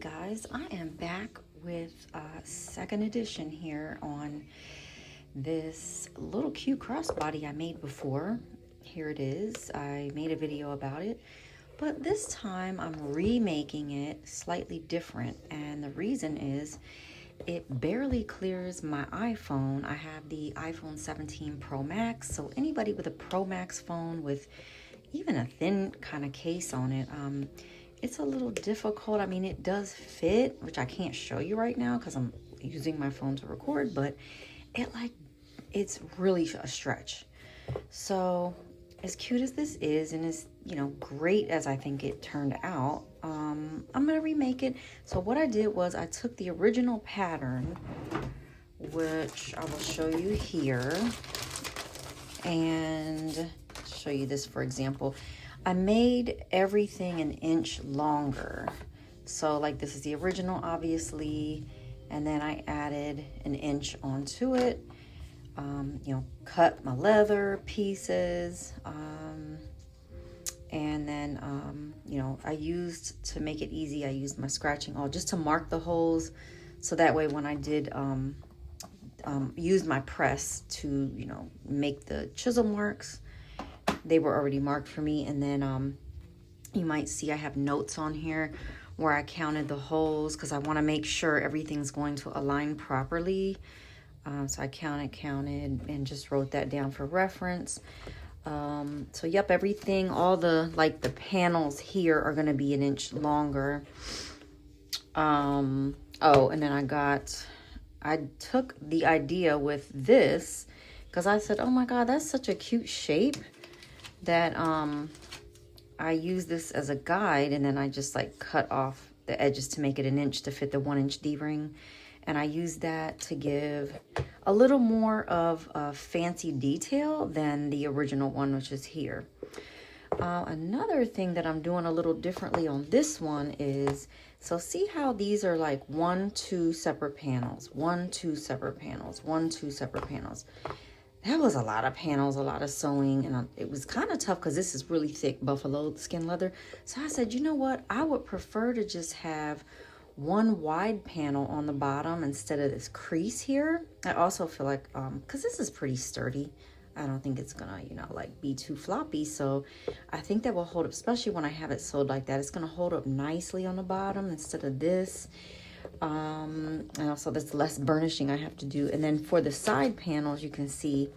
guys, I am back with a second edition here on this little cute crossbody I made before. Here it is. I made a video about it, but this time I'm remaking it slightly different, and the reason is it barely clears my iPhone. I have the iPhone 17 Pro Max, so anybody with a Pro Max phone with even a thin kind of case on it, it's a little difficult. I mean, it does fit, which I can't show you right now because I'm using my phone to record, but it's really a stretch. So as cute as this is, and as great as I think it turned out, I'm gonna remake it. So what I did was I took the original pattern, which I will show you here, and show you this for example. I made everything an inch longer. So like this is the original, obviously, and then I added an inch onto it. Cut my leather pieces, and then I used, to make it easy, I used my scratching awl just to mark the holes, so that way when I did use my press to make the chisel marks, they were already marked for me. And then you might see I have notes on here where I counted the holes because I want to make sure everything's going to align properly. So I counted and just wrote that down for reference. So yep, everything, all the the panels here are going to be an inch longer. Oh, and then I took the idea with this because I said, oh my God, that's such a cute shape, that I use this as a guide, and then I just cut off the edges to make it an inch to fit the 1-inch D-ring. And I use that to give a little more of a fancy detail than the original one, which is here. Another thing that I'm doing a little differently on this one is, so see how these are 1, 2 separate panels, 1, 2 separate panels, 1, 2 separate panels. That was a lot of panels, a lot of sewing, and it was kind of tough because this is really thick buffalo skin leather. So I said, you know what? I would prefer to just have one wide panel on the bottom instead of this crease here. I also feel like, because this is pretty sturdy, I don't think it's gonna, be too floppy. So I think that will hold up, especially when I have it sewed like that. It's gonna hold up nicely on the bottom instead of this. And also there's less burnishing I have to do. And then for the side panels, you can see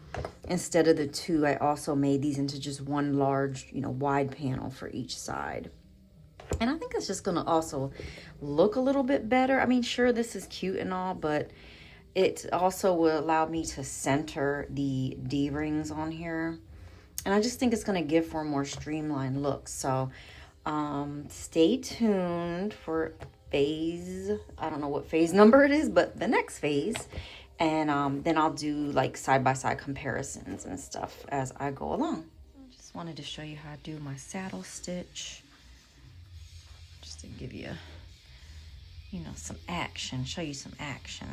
instead of the 2, I also made these into just one large, wide panel for each side. And I think it's just going to also look a little bit better. I mean, sure, this is cute and all, but it also will allow me to center the D-rings on here. And I just think it's going to give for a more streamlined look. So stay tuned for phase, I don't know what phase number it is, but the next phase. And then I'll do side-by-side comparisons and stuff as I go along. I just wanted to show you how I do my saddle stitch, just to give you, some action, show you some action.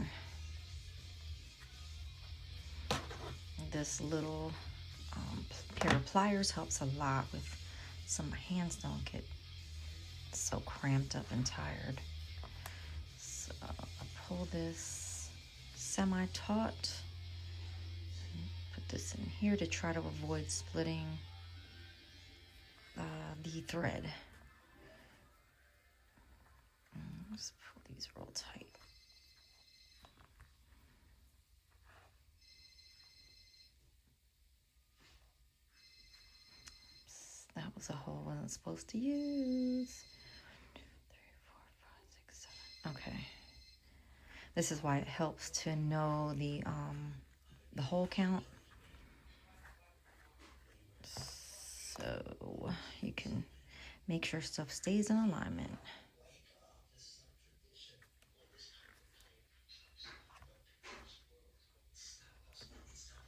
This little pair of pliers helps a lot with, so my hands don't get so cramped up and tired. So I pull this semi-taut, put this in here to try to avoid splitting the thread. Just pull these real tight. Oops, that was a hole I wasn't supposed to use. 1, 2, 3, 4, 5, 6, 7. Okay. This is why it helps to know the hole count, so you can make sure stuff stays in alignment.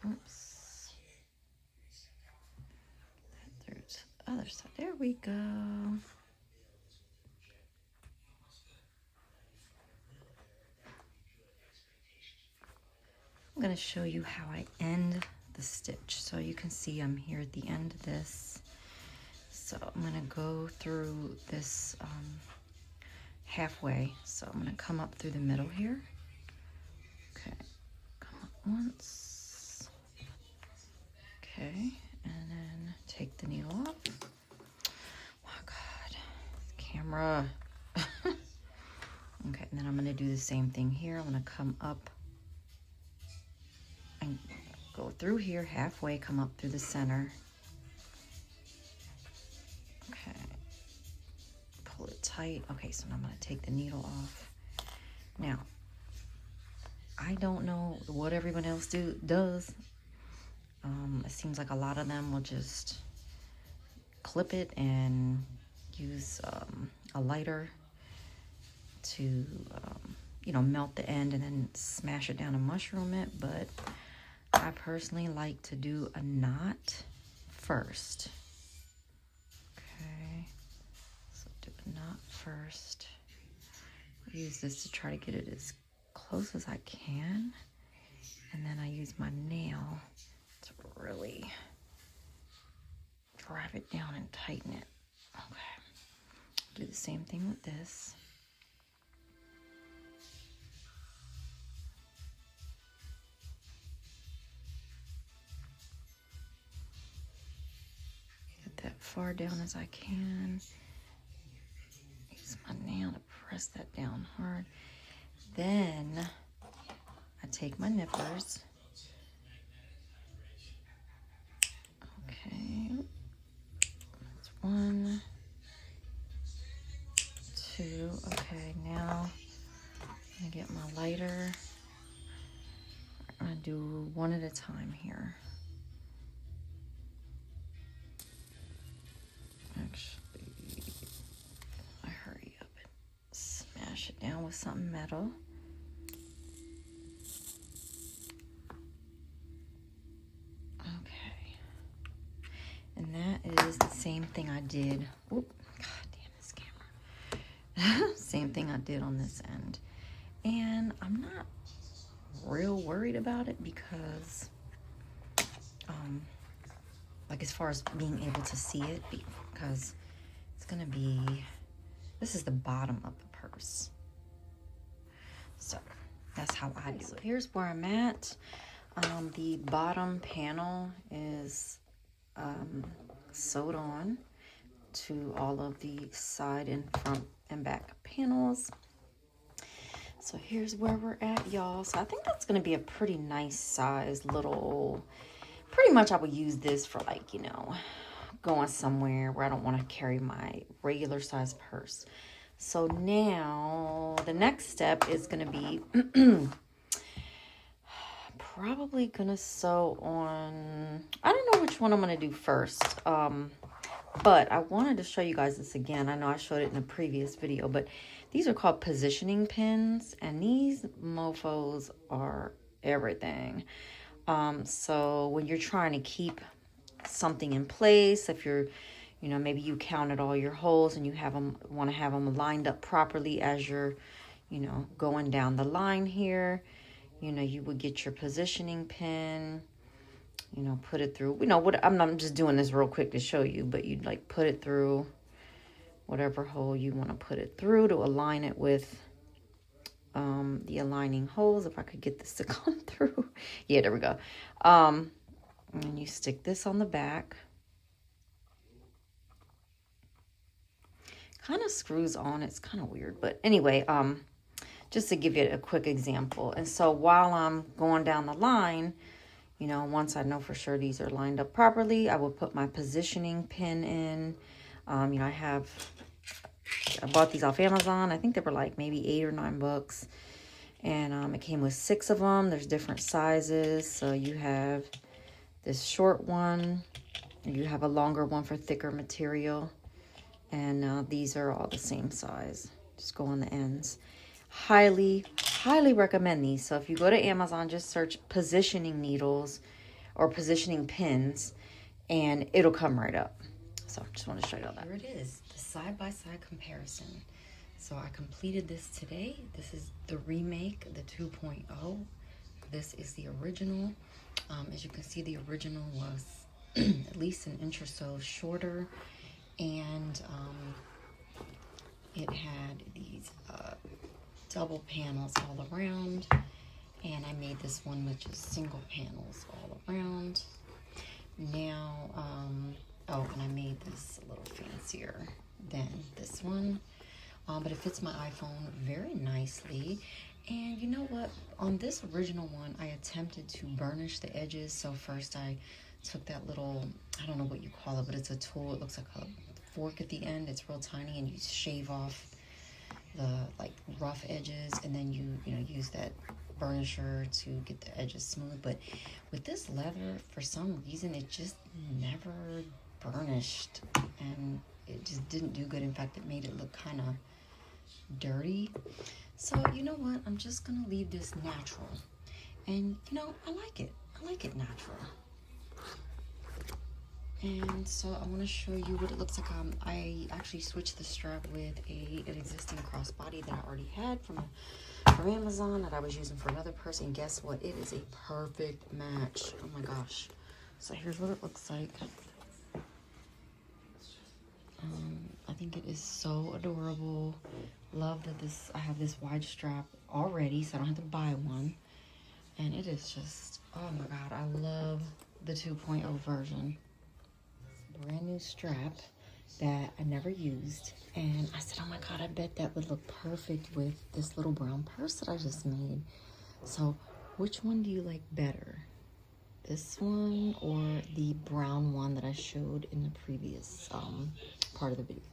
Oops. That through to the other side. There we go. I'm going to show you how I end the stitch. So you can see I'm here at the end of this. So I'm going to go through this halfway. So I'm gonna come up through the middle here. Okay, come up once. Okay, and then take the needle off. Oh God, camera. Okay, and then I'm gonna do the same thing here. I'm gonna come up and go through here halfway, come up through the center. Okay, pull it tight. Okay, so now I'm gonna take the needle off. Now, I don't know what everyone else does. It seems like a lot of them will just clip it and use a lighter to, you know, melt the end and then smash it down and mushroom it. But I personally like to do a knot first. Okay, so do a knot first. Use this to try to get it as close as I can. And then I use my nail to really drive it down and tighten it. Okay, do the same thing with this. Get that far down as I can. Use my nail to press that down hard. Then I take my nippers. Okay, that's 1, 2. Okay, now I'm gonna get my lighter. I'm gonna do one at a time here. Actually, I hurry up and smash it down with something metal. Okay, and that is the same thing I did. Whoop, God damn this camera. Same thing I did on this end. And I'm not real worried about it because, like as far as being able to see it, because it's gonna be, this is the bottom of the purse. So that's how I do it. Here's where I'm at. The bottom panel is sewed on to all of the side and front and back panels. So here's where we're at, y'all. So I think that's gonna be a pretty nice size little, pretty much I would use this for like, you know, going somewhere where I don't want to carry my regular size purse. So now the next step is gonna be probably gonna sew on, I don't know which one I'm gonna do first. But I wanted to show you guys this again. I know I showed it in a previous video, but these are called positioning pins, and these mofos are everything. So when you're trying to keep something in place, if you're, you know, maybe you counted all your holes and you have them, want to have them lined up properly as you're, you know, going down the line here, you know, you would get your positioning pin, you know, put it through, you know, what I'm just doing this real quick to show you, but you'd like put it through whatever hole you want to put it through to align it with the aligning holes. If I could get this to come through. Yeah, there we go. And you stick this on the back. Kind of screws on. It's kind of weird, but anyway, just to give you a quick example. And so while I'm going down the line, you know, once I know for sure these are lined up properly, I will put my positioning pin in. You know, I bought these off Amazon. I think they were like maybe $8 or $9. And it came with 6 of them. There's different sizes. So you have this short one. You have a longer one for thicker material. And these are all the same size. Just go on the ends. Highly, highly recommend these. So if you go to Amazon, just search positioning needles or positioning pins, and it'll come right up. So I just want to show you all that. Here it is, the side-by-side comparison. So I completed this today. This is the remake, the 2.0. This is the original. As you can see, the original was at least an inch or so shorter. And it had these double panels all around, and I made this one with just single panels all around. Now, oh, and I made this a little fancier than this one, but it fits my iPhone very nicely. And you know what? On this original one, I attempted to burnish the edges. So first I took that little, I don't know what you call it, but it's a tool. It looks like a fork at the end. It's real tiny, and you shave off the like rough edges, and then you use that burnisher to get the edges smooth. But with this leather, for some reason, it just never burnished, and it just didn't do good. In fact, it made it look kind of dirty. So you know what, I'm just gonna leave this natural, and you know, I like it natural. And so I want to show you what it looks like. I actually switched the strap with an existing crossbody that I already had from Amazon that I was using for another person. Guess what? It is a perfect match. Oh my gosh. So here's what it looks like. I think it is so adorable. Love that I have this wide strap already, so I don't have to buy one. And it is just, oh my God, I love the 2.0 version. Brand new strap that I never used, and I said, oh my God, I bet that would look perfect with this little brown purse that I just made. So which one do you like better, this one or the brown one that I showed in the previous part of the video?